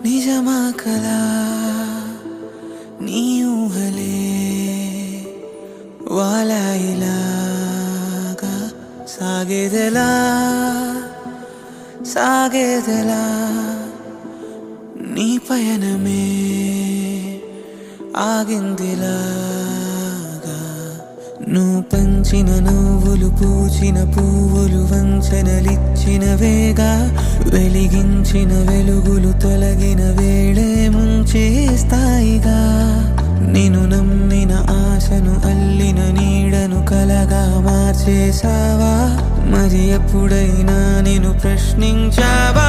నిజమా కలా నీ ఊహలే వాలాయిలాగా సాగేదెలా సాగేదెలా నీ పయనమే ఆగిందిలాగా నువ్వు పంచిన నువ్వులు పూచిన పువ్వులు వంచనలిచ్చిన వేగా వెలిగించిన వెలుగులు తొలగిన వేళే ముంచేస్తాయిగా నేను నమ్మిన ఆశను అల్లిన నీడను కలగా మార్చేసావా మరి ఎప్పుడైనా నేను ప్రశ్నించావా